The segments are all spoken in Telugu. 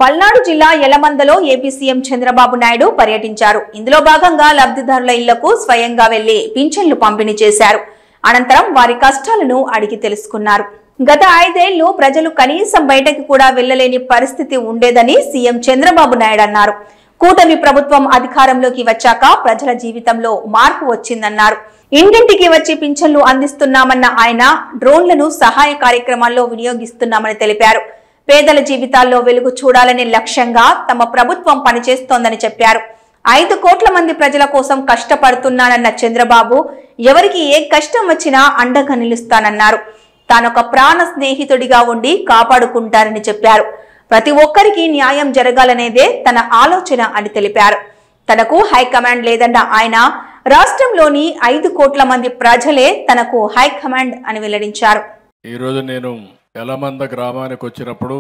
పల్నాడు జిల్లా యలమందలో ఏపీ సీఎం చంద్రబాబు నాయుడు పర్యటించారు. ఇందులో భాగంగా లబ్ధిదారుల ఇళ్లకు స్వయంగా వెళ్లి పింఛన్లు పంపిణీ చేశారు. అనంతరం వారి కష్టాలను అడిగి తెలుసుకున్నారు. గత 5 ఏళ్లు ప్రజలు కనీసం బయటకు కూడా వెళ్లలేని పరిస్థితి ఉండేదని సీఎం చంద్రబాబు నాయుడు అన్నారు. కూటమి ప్రభుత్వం అధికారంలోకి వచ్చాక ప్రజల జీవితంలో మార్పు వచ్చిందన్నారు. ఇంటింటికి వచ్చి పింఛన్లు అందిస్తున్నామన్న ఆయన డ్రోన్లను సహాయ కార్యక్రమాల్లో వినియోగిస్తున్నామని తెలిపారు. పేదల జీవితాల్లో వెలుగు చూడాలనే లక్ష్యంగా తమ ప్రభుత్వం పనిచేస్తోందని చెప్పారు. 5 కోట్ల మంది ప్రజల కోసం కష్టపడుతున్నానన్న చంద్రబాబు ఎవరికి ఏ కష్టం వచ్చినా అండగా నిలుస్తానన్నారు. తానొక ప్రాణ స్నేహితుడిగా ఉండి కాపాడుకుంటారని చెప్పారు. ప్రతి ఒక్కరికి న్యాయం జరగాలనేదే తన ఆలోచన అని తెలిపారు. తనకు హైకమాండ్ లేదన్న ఆయన రాష్ట్రంలోని 5 కోట్ల మంది ప్రజలే తనకు హైకమాండ్ అని వెల్లడించారు. ఈ రోజు నేను యలమంద గ్రామానికి వచ్చినప్పుడు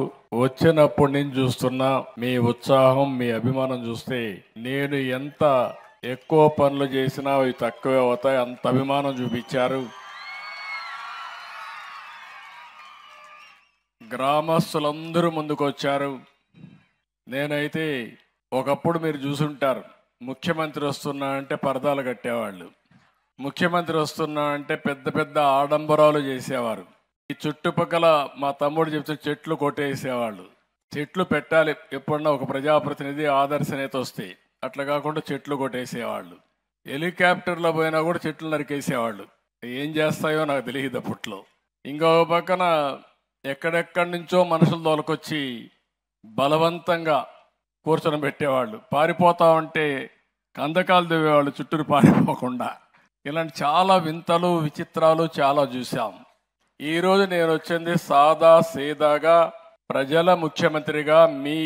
నేను చూస్తున్నా మీ ఉత్సాహం, మీ అభిమానం చూస్తే నేను ఎంత ఎక్కువ పనులు చేసినా అవి తక్కువే అవుతాయి, అంత అభిమానం చూపించారు. గ్రామస్తులందరూ ముందుకు వచ్చారు. నేనైతే ఒకప్పుడు మీరు చూసుంటారు, ముఖ్యమంత్రి వస్తున్నా అంటే పరదాలు కట్టేవాళ్ళు, ముఖ్యమంత్రి వస్తున్నా అంటే పెద్ద పెద్ద ఆడంబరాలు చేసేవారు. ఈ చుట్టుపక్కల మా తమ్ముడు చెప్తే చెట్లు కొట్టేసేవాళ్ళు. చెట్లు పెట్టాలి, ఎప్పుడన్నా ఒక ప్రజాప్రతినిధి ఆదర్శ నేత వస్తే, అట్లా కాకుండా చెట్లు కొట్టేసేవాళ్ళు. హెలికాప్టర్లో పోయినా కూడా చెట్లు నరికేసేవాళ్ళు. ఏం చేస్తాయో నాకు తెలియదు అప్పట్లో. ఇంకొక పక్కన ఎక్కడెక్కడి నుంచో మనుషులు తోలుకొచ్చి బలవంతంగా కూర్చొని పెట్టేవాళ్ళు. పారిపోతా ఉంటే కందకాలు దివేవాళ్ళు చుట్టూరు పారిపోకుండా. ఇలాంటి చాలా వింతలు, విచిత్రాలు చాలా చూసాం. ఈరోజు నేను వచ్చింది సాదా సీదాగా ప్రజల ముఖ్యమంత్రిగా, మీ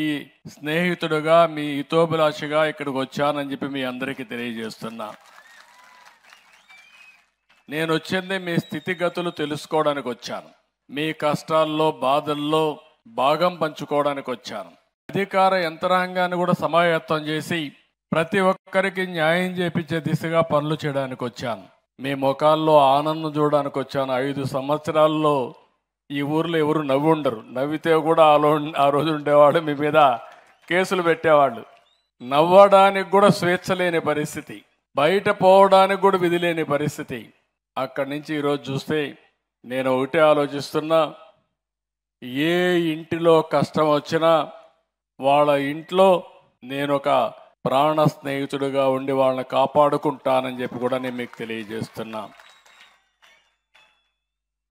స్నేహితుడుగా, మీ హితోభిలాషిగా ఇక్కడికి వచ్చానని చెప్పి మీ అందరికీ తెలియజేస్తున్నా. నేను వచ్చింది మీ స్థితిగతులు తెలుసుకోవడానికి వచ్చాను. మీ కష్టాల్లో, బాధల్లో భాగం పంచుకోవడానికి వచ్చాను. అధికార యంత్రాంగాన్ని కూడా సమాయత్తం చేసి ప్రతి ఒక్కరికి న్యాయం చేపించే దిశగా పనులు చేయడానికి వచ్చాను. మీ ముఖాల్లో ఆనందం చూడడానికి వచ్చాను. 5 సంవత్సరాల్లో ఈ ఊర్లో ఎవరు నవ్వు ఉండరు. నవ్వితే కూడా ఆ రోజు ఉండేవాడు, మీ మీద కేసులు పెట్టేవాళ్ళు. నవ్వడానికి కూడా స్వేచ్ఛ లేని పరిస్థితి, బయట పోవడానికి కూడా విధి లేని పరిస్థితి. అక్కడి నుంచి ఈరోజు చూస్తే నేను ఒకటే ఆలోచిస్తున్నా, ఏ ఇంటిలో కష్టం వచ్చినా వాళ్ళ ఇంట్లో నేను ఒక ప్రాణ స్నేహితుడిగా ఉండి వాళ్ళని కాపాడుకుంటానని చెప్పి కూడా నేను మీకు తెలియజేస్తున్నా.